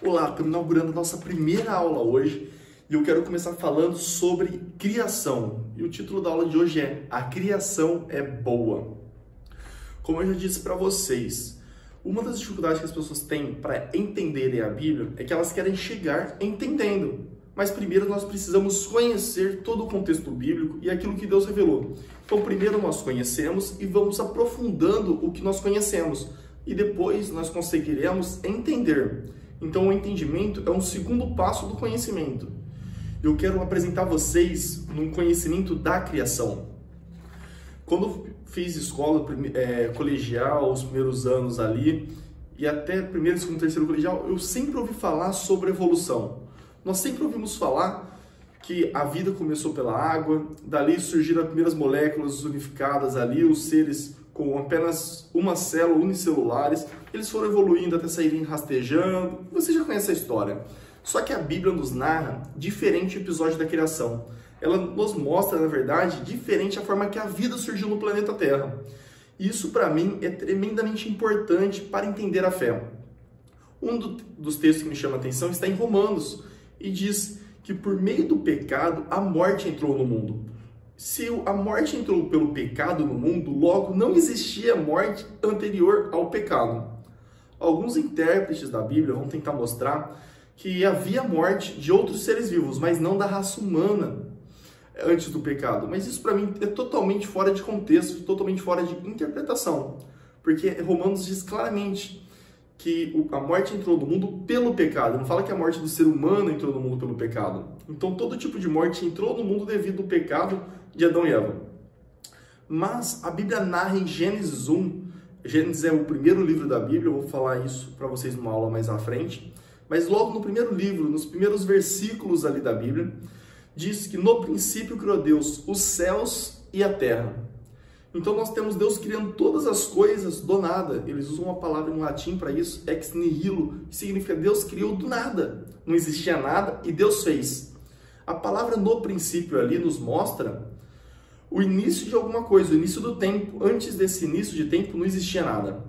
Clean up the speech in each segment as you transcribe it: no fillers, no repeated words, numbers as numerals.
Olá, estamos inaugurando a nossa primeira aula hoje e eu quero começar falando sobre criação. E o título da aula de hoje é A Criação é Boa. Como eu já disse para vocês, uma das dificuldades que as pessoas têm para entenderem a Bíblia é que elas querem chegar entendendo. Mas primeiro nós precisamos conhecer todo o contexto bíblico e aquilo que Deus revelou. Então primeiro nós conhecemos e vamos aprofundando o que nós conhecemos. E depois nós conseguiremos entender. Então o entendimento é um segundo passo do conhecimento. Eu quero apresentar a vocês um conhecimento da criação. Quando fiz escola colegial, os primeiros anos ali, e até primeiro, segundo, terceiro colegial, eu sempre ouvi falar sobre evolução. Nós sempre ouvimos falar que a vida começou pela água, dali surgiram as primeiras moléculas unificadas ali, os seres com apenas uma célula, unicelulares, eles foram evoluindo até saírem rastejando. Você já conhece a história. Só que a Bíblia nos narra diferente o episódio da criação. Ela nos mostra, na verdade, diferente a forma que a vida surgiu no planeta Terra. E isso, para mim, é tremendamente importante para entender a fé. Um dos textos que me chama a atenção está em Romanos, e diz que por meio do pecado, a morte entrou no mundo. Se a morte entrou pelo pecado no mundo, logo não existia morte anterior ao pecado. Alguns intérpretes da Bíblia vão tentar mostrar que havia morte de outros seres vivos, mas não da raça humana antes do pecado. Mas isso para mim é totalmente fora de contexto, totalmente fora de interpretação. Porque Romanos diz claramente que a morte entrou no mundo pelo pecado. Não fala que a morte do ser humano entrou no mundo pelo pecado. Então todo tipo de morte entrou no mundo devido ao pecado de Adão e Eva. Mas a Bíblia narra em Gênesis 1, Gênesis é o primeiro livro da Bíblia, eu vou falar isso para vocês numa aula mais à frente, mas logo no primeiro livro, nos primeiros versículos ali da Bíblia, diz que no princípio criou Deus os céus e a terra. Então nós temos Deus criando todas as coisas do nada. Eles usam uma palavra em latim para isso, ex nihilo, que significa Deus criou do nada. Não existia nada e Deus fez. A palavra no princípio ali nos mostra o início de alguma coisa, o início do tempo. Antes desse início de tempo não existia nada.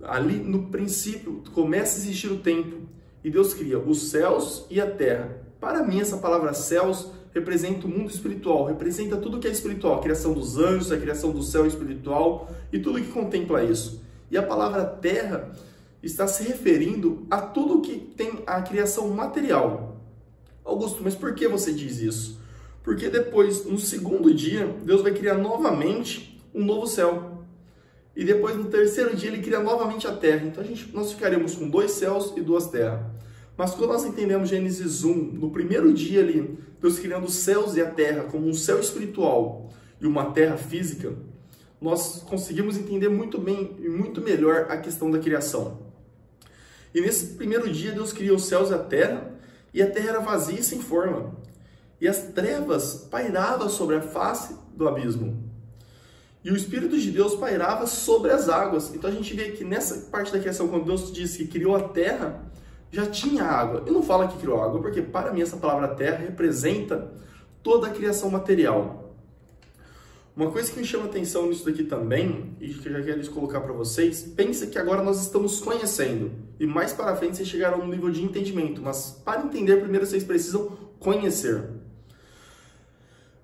Ali no princípio começa a existir o tempo e Deus cria os céus e a terra. Para mim essa palavra céus representa o mundo espiritual, representa tudo que é espiritual, a criação dos anjos, a criação do céu espiritual e tudo que contempla isso. E a palavra terra está se referindo a tudo que tem a criação material. Augusto, mas por que você diz isso? Porque depois, no segundo dia, Deus vai criar novamente um novo céu. E depois, no terceiro dia, Ele cria novamente a terra. Então, nós ficaremos com 2 céus e 2 terras. Mas quando nós entendemos Gênesis 1, no primeiro dia ali, Deus criando os céus e a terra como um céu espiritual e uma terra física, nós conseguimos entender muito bem e muito melhor a questão da criação. E nesse primeiro dia, Deus criou os céus e a terra era vazia e sem forma. E as trevas pairavam sobre a face do abismo. E o Espírito de Deus pairava sobre as águas. Então a gente vê que nessa parte da criação, quando Deus diz que criou a terra, já tinha água. E não fala que criou água, porque para mim essa palavra terra representa toda a criação material. Uma coisa que me chama a atenção nisso daqui também, e que eu já quero colocar para vocês, pensa que agora nós estamos conhecendo. E mais para frente vocês chegarão no nível de entendimento. Mas para entender, primeiro vocês precisam conhecer.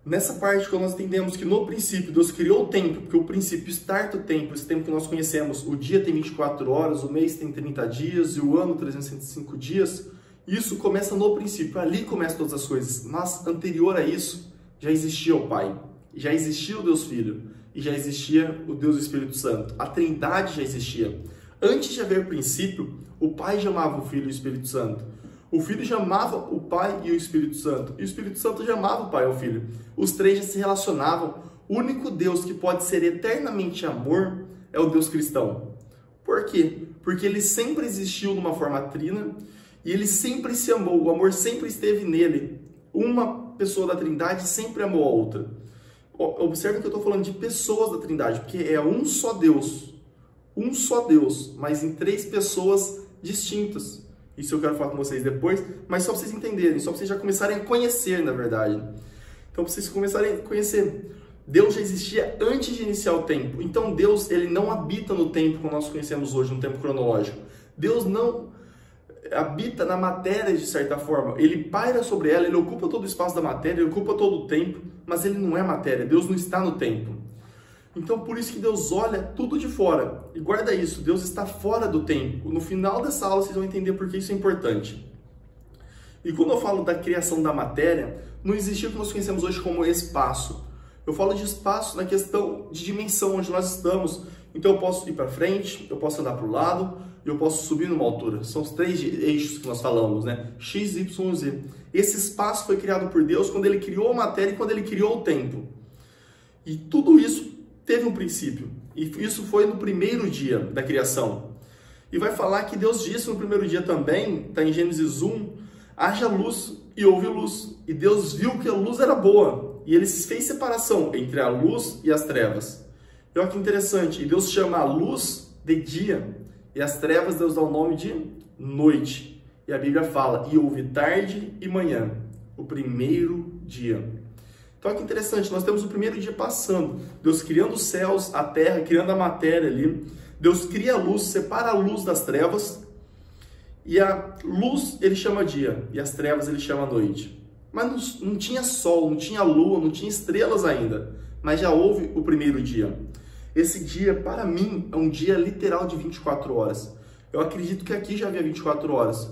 Nessa parte, quando nós entendemos que no princípio Deus criou o tempo, porque o princípio starta o tempo, esse tempo que nós conhecemos, o dia tem 24 horas, o mês tem 30 dias e o ano 365 dias, isso começa no princípio, ali começam todas as coisas. Mas anterior a isso, já existia o Pai, já existia o Deus Filho e já existia o Deus Espírito Santo. A Trindade já existia. Antes de haver princípio, o Pai já amava o Filho e o Espírito Santo. O Filho já amava o Pai e o Espírito Santo. E o Espírito Santo já amava o Pai e o Filho. Os três já se relacionavam. O único Deus que pode ser eternamente amor é o Deus cristão. Por quê? Porque ele sempre existiu numa forma trina e ele sempre se amou. O amor sempre esteve nele. Uma pessoa da Trindade sempre amou a outra. Observe que eu estou falando de pessoas da Trindade, porque é um só Deus. Um só Deus, mas em 3 pessoas distintas. Isso eu quero falar com vocês depois, mas só para vocês entenderem, só para vocês já começarem a conhecer, na verdade. Então, para vocês começarem a conhecer, Deus já existia antes de iniciar o tempo. Então, Deus ele não habita no tempo como nós conhecemos hoje, no tempo cronológico. Deus não habita na matéria de certa forma, ele paira sobre ela, ele ocupa todo o espaço da matéria, ele ocupa todo o tempo, mas ele não é matéria, Deus não está no tempo. Então por isso que Deus olha tudo de fora, e guarda isso, Deus está fora do tempo. No final dessa aula vocês vão entender por que isso é importante. E quando eu falo da criação da matéria, não existia o que nós conhecemos hoje como espaço. Eu falo de espaço na questão de dimensão, onde nós estamos. Então eu posso ir para frente, eu posso andar para o lado, eu posso subir numa altura. São os 3 eixos que nós falamos, né? X, Y, Z. Esse espaço foi criado por Deus quando Ele criou a matéria e quando Ele criou o tempo. E tudo isso teve um princípio. E isso foi no primeiro dia da criação. E vai falar que Deus disse no primeiro dia também, está em Gênesis 1, haja luz e houve luz. E Deus viu que a luz era boa. E Ele fez separação entre a luz e as trevas. E olha que interessante, e Deus chama a luz de dia, e as trevas Deus dá o nome de noite. E a Bíblia fala, e houve tarde e manhã, o primeiro dia. Então olha que interessante, nós temos o primeiro dia passando, Deus criando os céus, a terra, criando a matéria ali, Deus cria a luz, separa a luz das trevas, e a luz Ele chama dia, e as trevas Ele chama noite. Mas não tinha sol, não tinha lua, não tinha estrelas ainda, mas já houve o primeiro dia. Esse dia, para mim, é um dia literal de 24 horas. Eu acredito que aqui já havia 24 horas.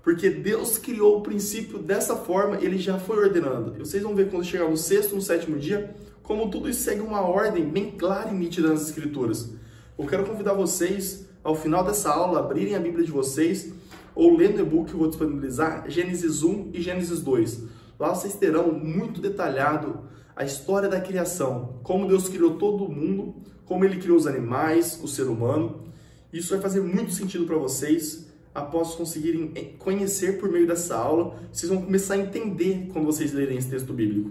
Porque Deus criou o princípio dessa forma, Ele já foi ordenando. E vocês vão ver quando chegar no 6º, no 7º dia, como tudo isso segue uma ordem bem clara e nítida nas Escrituras. Eu quero convidar vocês, ao final dessa aula, abrirem a Bíblia de vocês, ou ler no e-book que eu vou disponibilizar, Gênesis 1 e Gênesis 2. Lá vocês terão muito detalhado a história da criação, como Deus criou todo o mundo, como Ele criou os animais, o ser humano. Isso vai fazer muito sentido para vocês, após conseguirem conhecer por meio dessa aula. Vocês vão começar a entender quando vocês lerem esse texto bíblico.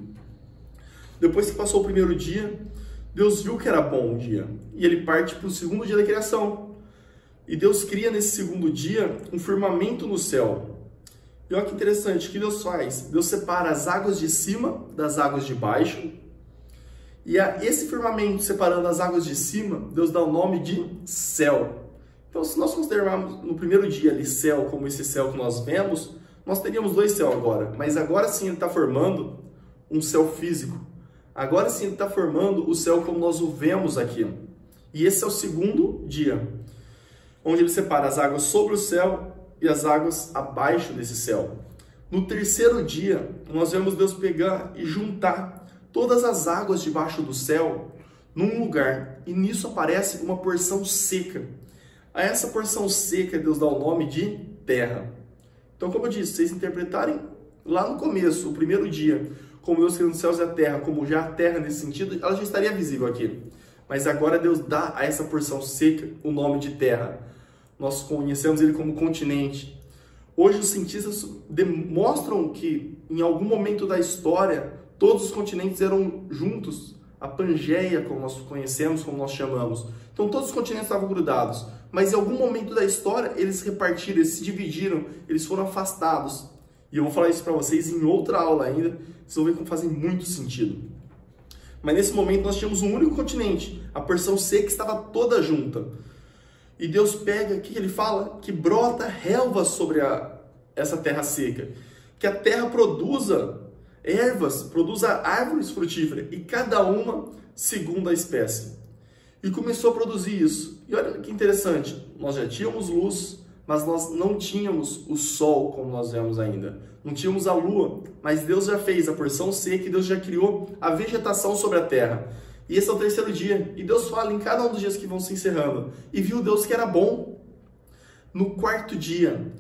Depois que passou o primeiro dia, Deus viu que era bom o dia, e Ele parte para o 2º dia da criação. E Deus cria nesse 2º dia um firmamento no céu. E olha que interessante, o que Deus faz? Deus separa as águas de cima das águas de baixo. E a esse firmamento separando as águas de cima, Deus dá o nome de céu. Então, se nós considerarmos no primeiro dia ali céu como esse céu que nós vemos, nós teríamos 2 céus agora. Mas agora sim Ele está formando um céu físico. Agora sim Ele está formando o céu como nós o vemos aqui. E esse é o 2º dia, onde Ele separa as águas sobre o céu e as águas abaixo desse céu. No 3º dia, nós vemos Deus pegar e juntar todas as águas debaixo do céu num lugar, e nisso aparece uma porção seca. A essa porção seca Deus dá o nome de terra. Então, como eu disse, vocês interpretarem lá no começo, o primeiro dia, como Deus criou os céus e a terra, como já a terra nesse sentido, ela já estaria visível aqui. Mas agora Deus dá a essa porção seca o nome de terra. Nós conhecemos ele como continente. Hoje os cientistas demonstram que em algum momento da história todos os continentes eram juntos, a Pangeia, como nós conhecemos, como nós chamamos. Então todos os continentes estavam grudados, mas em algum momento da história eles repartiram, eles se dividiram, eles foram afastados. E eu vou falar isso para vocês em outra aula ainda, vocês vão ver como fazem muito sentido. Mas nesse momento nós tínhamos um único continente, a porção seca estava toda junta. E Deus pega, o que Ele fala? Que brota relvas sobre essa terra seca. Que a terra produza ervas, produza árvores frutíferas, e cada uma segundo a espécie. E começou a produzir isso. E olha que interessante, nós já tínhamos luz, mas nós não tínhamos o sol como nós vemos ainda. Não tínhamos a lua, mas Deus já fez a porção seca e Deus já criou a vegetação sobre a terra. E esse é o 3º dia. E Deus fala em cada um dos dias que vão se encerrando. E viu Deus que era bom. No 4º dia,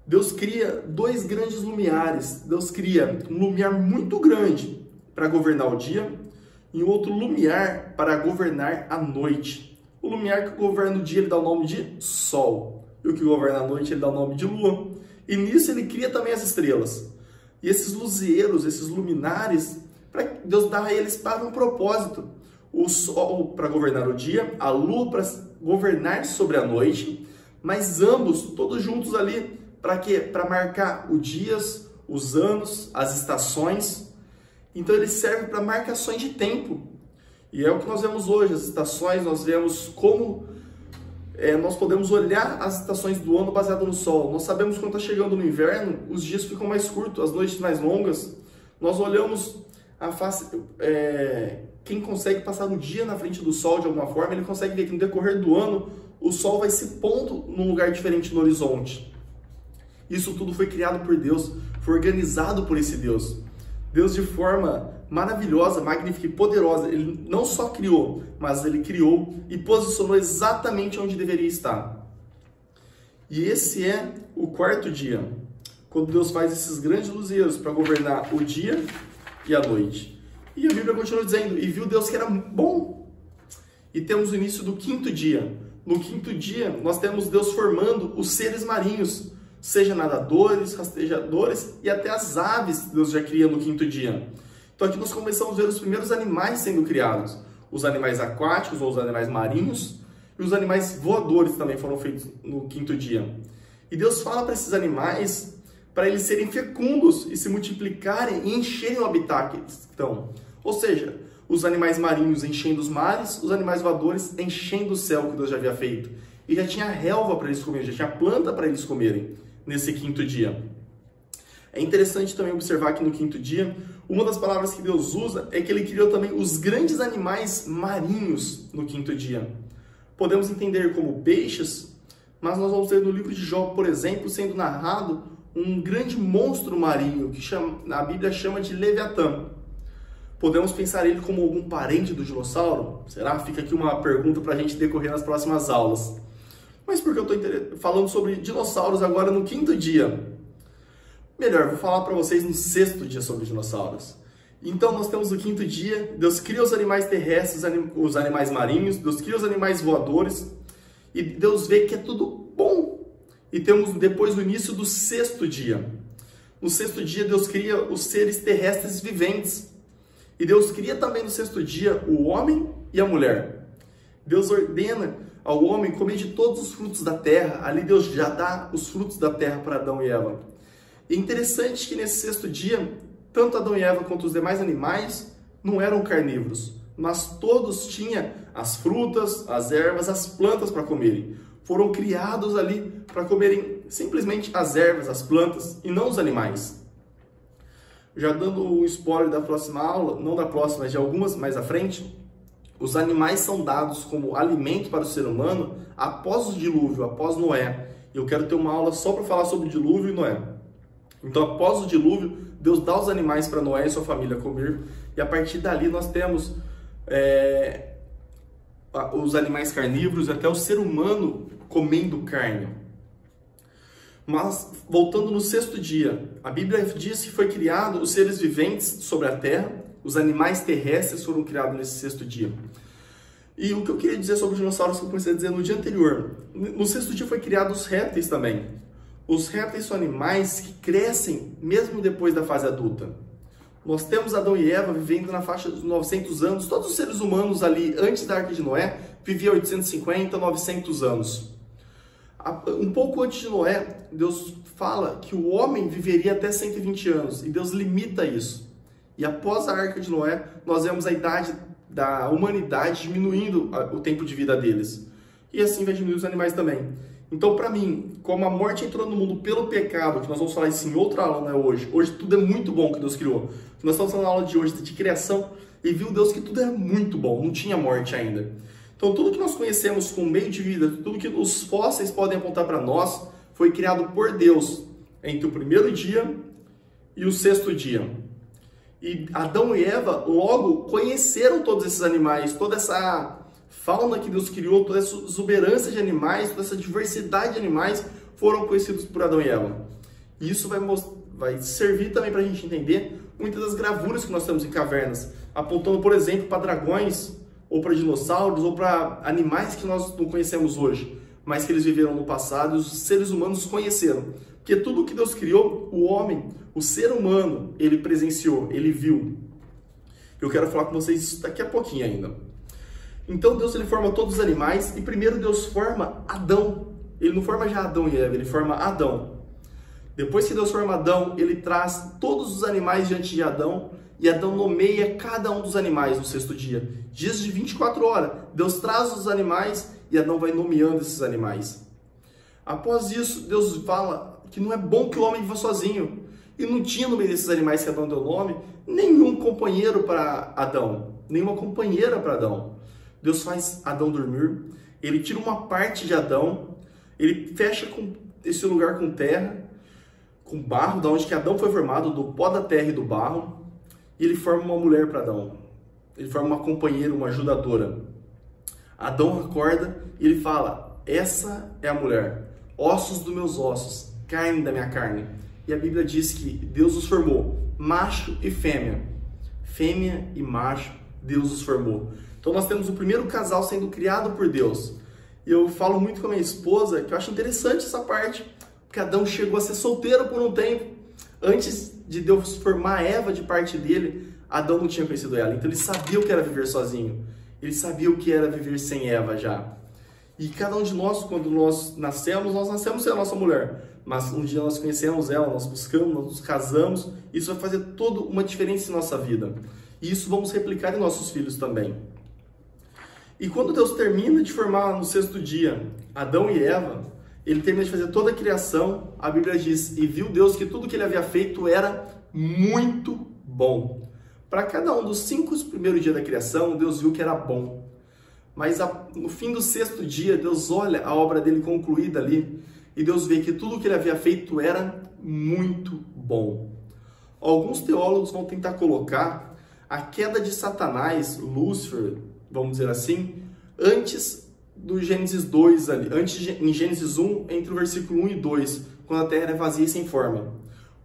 Deus cria 2 grandes lumiares. Deus cria um lumiar muito grande para governar o dia e outro lumiar para governar a noite. O lumiar que governa o dia ele dá o nome de sol. E o que governa a noite ele dá o nome de lua. E nisso ele cria também as estrelas. E esses luzeiros, esses luminares, Deus dá a eles para um propósito. O sol para governar o dia, a lua para governar sobre a noite, mas ambos, todos juntos ali, para quê? Para marcar os dias, os anos, as estações. Então ele serve para marcações de tempo. E é o que nós vemos hoje, as estações, nós vemos como nós podemos olhar as estações do ano baseado no sol. Nós sabemos que quando está chegando no inverno, os dias ficam mais curtos, as noites mais longas. Nós olhamos a face... quem consegue passar o dia na frente do sol de alguma forma, ele consegue ver que no decorrer do ano, o sol vai se pondo num lugar diferente no horizonte. Isso tudo foi criado por Deus, foi organizado por esse Deus. Deus, de forma maravilhosa, magnífica e poderosa, ele não só criou, mas ele criou e posicionou exatamente onde deveria estar. E esse é o quarto dia, quando Deus faz esses grandes luzeiros para governar o dia e a noite. E a Bíblia continua dizendo, e viu Deus que era bom. E temos o início do quinto dia. No quinto dia, nós temos Deus formando os seres marinhos, seja nadadores, rastejadores e até as aves Deus já cria no quinto dia. Então aqui nós começamos a ver os primeiros animais sendo criados. Os animais aquáticos ou os animais marinhos e os animais voadores também foram feitos no quinto dia. E Deus fala para esses animais para eles serem fecundos e se multiplicarem e encherem o habitat que eles estão. Ou seja, os animais marinhos enchendo os mares, os animais voadores enchendo o céu que Deus já havia feito. E já tinha relva para eles comerem, já tinha planta para eles comerem nesse quinto dia. É interessante também observar que no quinto dia, uma das palavras que Deus usa é que ele criou também os grandes animais marinhos no quinto dia. Podemos entender como peixes, mas nós vamos ver no livro de Jó, por exemplo, sendo narrado um grande monstro marinho que a Bíblia chama de Leviatã. Podemos pensar ele como algum parente do dinossauro? Será? Fica aqui uma pergunta para a gente decorrer nas próximas aulas. Mas por que eu estou falando sobre dinossauros agora no quinto dia? Melhor, vou falar para vocês no sexto dia sobre dinossauros. Então nós temos o quinto dia, Deus cria os animais terrestres, os animais marinhos, Deus cria os animais voadores, e Deus vê que é tudo bom. E temos depois o início do sexto dia. No sexto dia Deus cria os seres terrestres viventes. E Deus cria também no sexto dia o homem e a mulher. Deus ordena ao homem comer de todos os frutos da terra. Ali Deus já dá os frutos da terra para Adão e Eva. E é interessante que nesse sexto dia, tanto Adão e Eva quanto os demais animais não eram carnívoros, mas todos tinham as frutas, as ervas, as plantas para comerem. Foram criados ali para comerem simplesmente as ervas, as plantas e não os animais. Já dando um spoiler da próxima aula, não da próxima, mas de algumas mais à frente, os animais são dados como alimento para o ser humano após o dilúvio, após Noé. Eu quero ter uma aula só para falar sobre o dilúvio e Noé. Então, após o dilúvio, Deus dá os animais para Noé e sua família comer. E a partir dali nós temos os animais carnívoros e até o ser humano comendo carne. Mas, voltando no sexto dia, a Bíblia diz que foi criado os seres viventes sobre a terra, os animais terrestres foram criados nesse sexto dia. E o que eu queria dizer sobre os dinossauros que eu comecei a dizer no dia anterior, no sexto dia foi criado os répteis também. Os répteis são animais que crescem mesmo depois da fase adulta. Nós temos Adão e Eva vivendo na faixa dos 900 anos, todos os seres humanos ali antes da Arca de Noé viviam 850, 900 anos. Um pouco antes de Noé, Deus fala que o homem viveria até 120 anos, e Deus limita isso. E após a Arca de Noé, nós vemos a idade da humanidade diminuindo o tempo de vida deles. E assim vai diminuir os animais também. Então, para mim, como a morte entrou no mundo pelo pecado, que nós vamos falar isso em outra aula, não é hoje. Hoje tudo é muito bom que Deus criou. Nós estamos falando na aula de hoje de criação, e viu Deus que tudo é muito bom, não tinha morte ainda. Então, tudo que nós conhecemos como meio de vida, tudo que os fósseis podem apontar para nós, foi criado por Deus entre o primeiro dia e o sexto dia. E Adão e Eva logo conheceram todos esses animais, toda essa fauna que Deus criou, toda essa exuberância de animais, toda essa diversidade de animais foram conhecidos por Adão e Eva. E isso vai servir também para a gente entender muitas das gravuras que nós temos em cavernas, apontando, por exemplo, para dragões, ou para dinossauros, ou para animais que nós não conhecemos hoje, mas que eles viveram no passado e os seres humanos conheceram. Porque tudo que Deus criou, o homem, o ser humano, ele presenciou, ele viu. Eu quero falar com vocês isso daqui a pouquinho ainda. Então Deus ele forma todos os animais e primeiro Deus forma Adão. Ele não forma já Adão e Eva, ele forma Adão. Depois que Deus forma Adão, ele traz todos os animais diante de Adão e Adão nomeia cada um dos animais no sexto dia. Dias de 24 horas, Deus traz os animais e Adão vai nomeando esses animais. Após isso, Deus fala que não é bom que o homem viva sozinho. E não tinha no meio desses animais que Adão deu nome, nenhum companheiro para Adão, nenhuma companheira para Adão. Deus faz Adão dormir, ele tira uma parte de Adão, ele fecha esse lugar com terra, com barro, da onde que Adão foi formado, do pó da terra e do barro, e ele forma uma mulher para Adão. Ele forma uma companheira, uma ajudadora. Adão acorda e ele fala: essa é a mulher, ossos dos meus ossos, carne da minha carne. E a Bíblia diz que Deus os formou, macho e fêmea. Fêmea e macho, Deus os formou. Então nós temos o primeiro casal sendo criado por Deus. E eu falo muito com a minha esposa que eu acho interessante essa parte, porque Adão chegou a ser solteiro por um tempo. Antes de Deus formar Eva de parte dele, Adão não tinha conhecido ela. Então ele sabia o que era viver sozinho. Ele sabia o que era viver sem Eva já. E cada um de nós, quando nós nascemos sem a nossa mulher. Mas um dia nós conhecemos ela, nós buscamos, nós nos casamos. Isso vai fazer toda uma diferença em nossa vida. E isso vamos replicar em nossos filhos também. E quando Deus termina de formar no sexto dia Adão e Eva, ele termina de fazer toda a criação, a Bíblia diz: e viu Deus que tudo que ele havia feito era muito bom. Para cada um dos 5 primeiros dias da criação, Deus viu que era bom. Mas no fim do sexto dia, Deus olha a obra dele concluída ali, e Deus vê que tudo que ele havia feito era muito bom. Alguns teólogos vão tentar colocar a queda de Satanás, Lúcifer, vamos dizer assim, antes do Gênesis 2 ali, em Gênesis 1, entre o versículo 1 e 2, quando a terra era vazia e sem forma.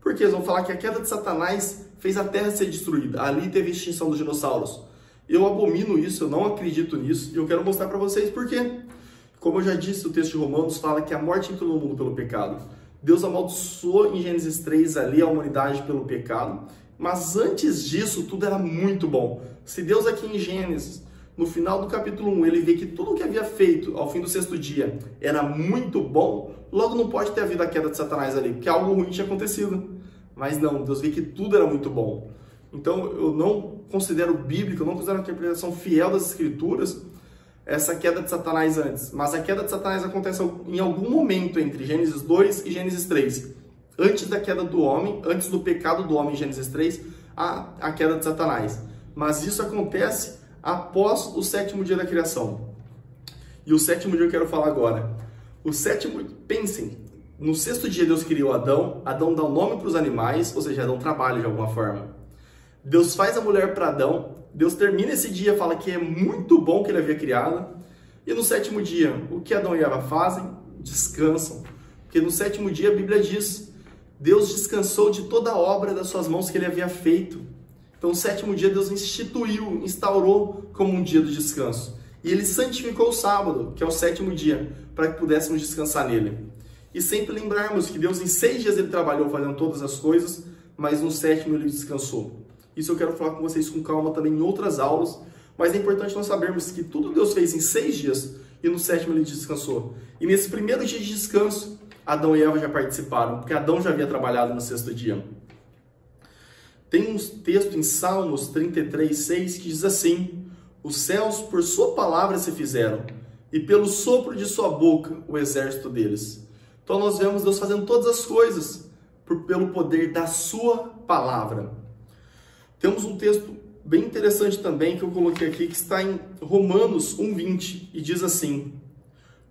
Porque eles vão falar que a queda de Satanás fez a terra ser destruída. Ali teve a extinção dos dinossauros. Eu abomino isso, eu não acredito nisso, e eu quero mostrar para vocês por quê. Como eu já disse, o texto de Romanos fala que a morte entrou no mundo pelo pecado. Deus amaldiçoou em Gênesis 3 ali a humanidade pelo pecado, mas antes disso tudo era muito bom. Se Deus aqui em Gênesis, no final do capítulo 1, ele vê que tudo o que havia feito ao fim do sexto dia era muito bom, logo não pode ter havido a queda de Satanás ali, porque algo ruim tinha acontecido. Mas não, Deus vê que tudo era muito bom. Então eu não considero bíblico, eu não considero uma interpretação fiel das Escrituras essa queda de Satanás antes. Mas a queda de Satanás acontece em algum momento entre Gênesis 2 e Gênesis 3. Antes da queda do homem, antes do pecado do homem em Gênesis 3, a queda de Satanás. Mas isso acontece após o sétimo dia da criação. E o sétimo dia eu quero falar agora. O sétimo, pensem, no sexto dia Deus criou Adão, Adão dá um nome para os animais, ou seja, Adão trabalha de alguma forma. Deus faz a mulher para Adão, Deus termina esse dia, fala que é muito bom que ele havia criado, e no sétimo dia, o que Adão e Eva fazem? Descansam. Porque no sétimo dia a Bíblia diz, Deus descansou de toda a obra das suas mãos que ele havia feito. Então no sétimo dia Deus instaurou como um dia do descanso. E ele santificou o sábado, que é o sétimo dia, para que pudéssemos descansar nele. E sempre lembrarmos que Deus em 6 dias ele trabalhou fazendo todas as coisas, mas no sétimo ele descansou. Isso eu quero falar com vocês com calma também em outras aulas, mas é importante nós sabermos que tudo Deus fez em 6 dias e no sétimo ele descansou. E nesse primeiro dia de descanso, Adão e Eva já participaram, porque Adão já havia trabalhado no sexto dia. Tem um texto em Salmos 33:6 que diz assim: os céus por sua palavra se fizeram, e pelo sopro de sua boca o exército deles. Então nós vemos Deus fazendo todas as coisas pelo poder da sua palavra. Temos um texto bem interessante também que eu coloquei aqui, que está em Romanos 1:20, e diz assim: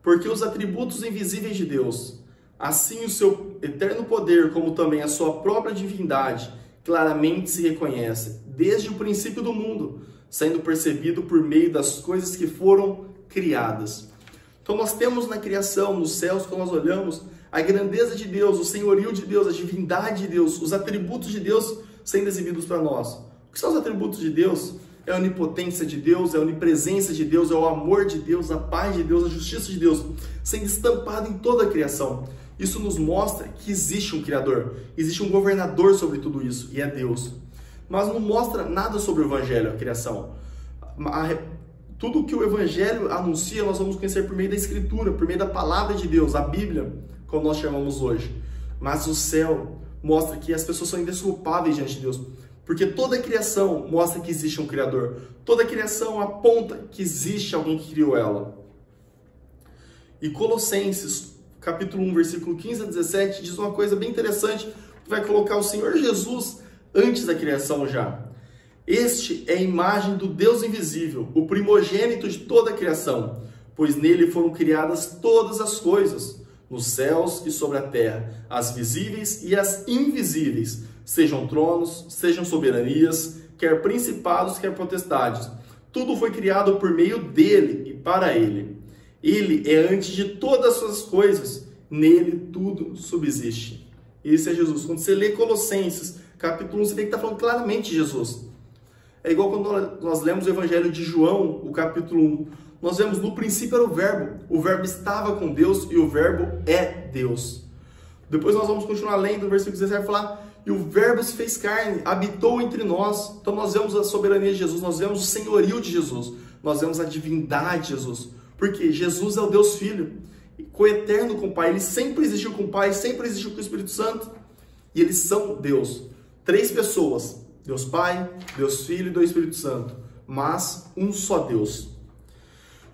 porque os atributos invisíveis de Deus, assim o seu eterno poder, como também a sua própria divindade, claramente se reconhece, desde o princípio do mundo, sendo percebido por meio das coisas que foram criadas. Então nós temos na criação, nos céus, quando nós olhamos, a grandeza de Deus, o senhorio de Deus, a divindade de Deus, os atributos de Deus sendo exibidos para nós. O que são os atributos de Deus? É a onipotência de Deus, é a onipresença de Deus, é o amor de Deus, a paz de Deus, a justiça de Deus, sendo estampado em toda a criação. Isso nos mostra que existe um Criador, existe um governador sobre tudo isso, e é Deus. Mas não mostra nada sobre o Evangelho, a criação. Tudo que o Evangelho anuncia, nós vamos conhecer por meio da Escritura, por meio da Palavra de Deus, a Bíblia, como nós chamamos hoje. Mas o céu mostra que as pessoas são indesculpáveis diante de Deus, porque toda a criação mostra que existe um Criador. Toda a criação aponta que existe alguém que criou ela. E Colossenses, capítulo 1, versículo 15 a 17, diz uma coisa bem interessante, que vai colocar o Senhor Jesus antes da criação já. Este é a imagem do Deus invisível, o primogênito de toda a criação, pois nele foram criadas todas as coisas, nos céus e sobre a terra, as visíveis e as invisíveis, sejam tronos, sejam soberanias, quer principados, quer potestades. Tudo foi criado por meio dele e para ele. Ele é antes de todas as coisas, nele tudo subsiste. Esse é Jesus. Quando você lê Colossenses, capítulo 1, você tem que estar falando claramente de Jesus. É igual quando nós lemos o Evangelho de João, o capítulo 1. Nós vemos, no princípio era o verbo estava com Deus e o verbo é Deus. Depois nós vamos continuar lendo, no versículo 17 vai falar, e o verbo se fez carne, habitou entre nós. Então nós vemos a soberania de Jesus, nós vemos o senhorio de Jesus, nós vemos a divindade de Jesus. Porque Jesus é o Deus Filho, coeterno com o Pai, ele sempre existiu com o Pai, sempre existiu com o Espírito Santo. E eles são Deus. 3 pessoas, Deus Pai, Deus Filho e Deus Espírito Santo, mas um só Deus.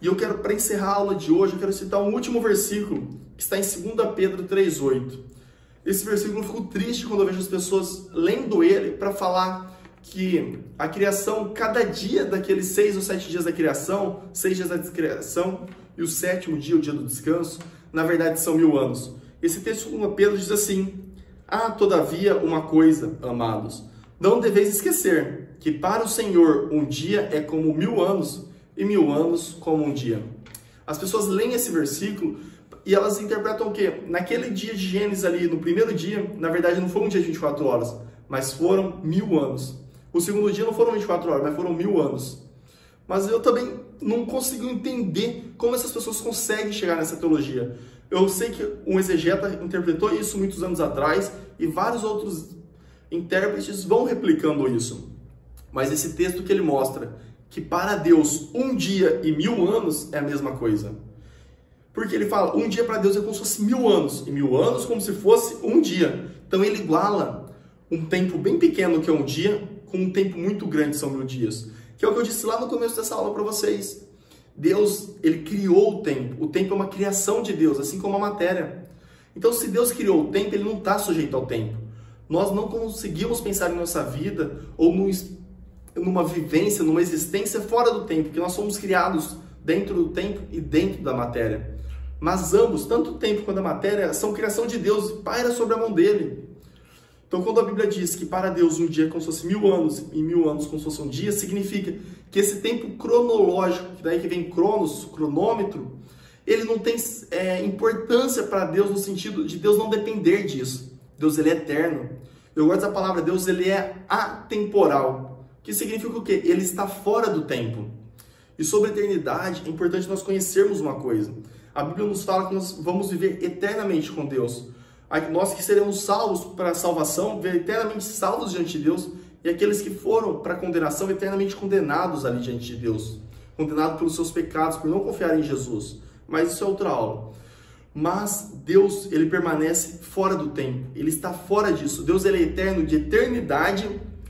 E eu quero, para encerrar a aula de hoje, eu quero citar um último versículo, que está em 2 Pedro 3,8. Esse versículo eu fico triste quando eu vejo as pessoas lendo ele para falar que a criação, cada dia daqueles 6 ou 7 dias da criação, 6 dias da criação e o 7º dia, o dia do descanso, na verdade são 1000 anos. Esse texto de 2 Pedro diz assim, todavia uma coisa, amados, não deveis esquecer que para o Senhor um dia é como 1000 anos e 1000 anos como um dia. As pessoas leem esse versículo e elas interpretam o quê? Naquele dia de Gênesis ali, no primeiro dia, na verdade não foi um dia de 24 horas, mas foram 1000 anos. O segundo dia não foram 24 horas, mas foram 1000 anos. Mas eu também não consigo entender como essas pessoas conseguem chegar nessa teologia. Eu sei que um exegeta interpretou isso muitos anos atrás e vários outros intérpretes vão replicando isso. Mas esse texto que ele mostra que para Deus um dia e 1000 anos é a mesma coisa. Porque ele fala, um dia para Deus é como se fosse 1000 anos, e 1000 anos como se fosse um dia. Então ele iguala um tempo bem pequeno, que é um dia, com um tempo muito grande, são 1000 dias. Que é o que eu disse lá no começo dessa aula para vocês. Deus, ele criou o tempo. O tempo é uma criação de Deus, assim como a matéria. Então, se Deus criou o tempo, ele não está sujeito ao tempo. Nós não conseguimos pensar em nossa vida ou numa vivência, numa existência fora do tempo, porque nós somos criados dentro do tempo e dentro da matéria. Mas ambos, tanto o tempo quanto a matéria, são criação de Deus e paira sobre a mão dele. Então, quando a Bíblia diz que para Deus um dia é como se fosse 1000 anos e 1000 anos como se fosse um dia, significa que esse tempo cronológico, que daí que vem cronos, cronômetro, ele não tem importância para Deus no sentido de Deus não depender disso. Deus, ele é eterno. Eu gosto da palavra Deus, ele é atemporal, que significa o quê? Ele está fora do tempo. E sobre a eternidade, é importante nós conhecermos uma coisa. A Bíblia nos fala que nós vamos viver eternamente com Deus. Nós que seremos salvos para a salvação, eternamente salvos diante de Deus, e aqueles que foram para a condenação, eternamente condenados ali diante de Deus. Condenados pelos seus pecados, por não confiar em Jesus. Mas isso é outra aula. Mas Deus, ele permanece fora do tempo. Ele está fora disso. Deus, ele é eterno, de eternidade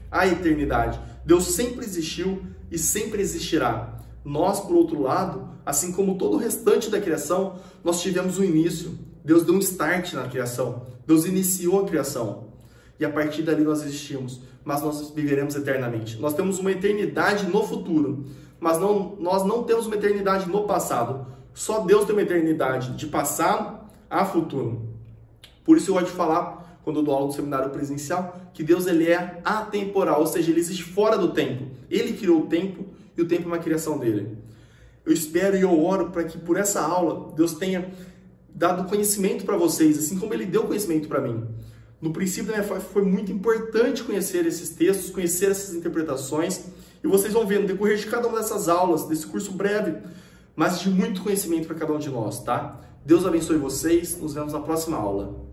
a eternidade. Deus sempre existiu e sempre existirá. Nós, por outro lado, assim como todo o restante da criação, nós tivemos um início. Deus deu um start na criação. Deus iniciou a criação. E a partir dali nós existimos. Mas nós viveremos eternamente. Nós temos uma eternidade no futuro. Mas nós não temos uma eternidade no passado. Só Deus tem uma eternidade de passado a futuro. Por isso eu gosto de falar, quando eu dou aula no seminário presencial, que Deus, ele é atemporal. Ou seja, ele existe fora do tempo. Ele criou o tempo e o tempo é uma criação dele. Eu espero e eu oro para que por essa aula Deus tenha dado conhecimento para vocês, assim como ele deu conhecimento para mim. No princípio da minha fé foi muito importante conhecer esses textos, conhecer essas interpretações, e vocês vão ver no decorrer de cada uma dessas aulas, desse curso breve, mas de muito conhecimento para cada um de nós, tá? Deus abençoe vocês, nos vemos na próxima aula.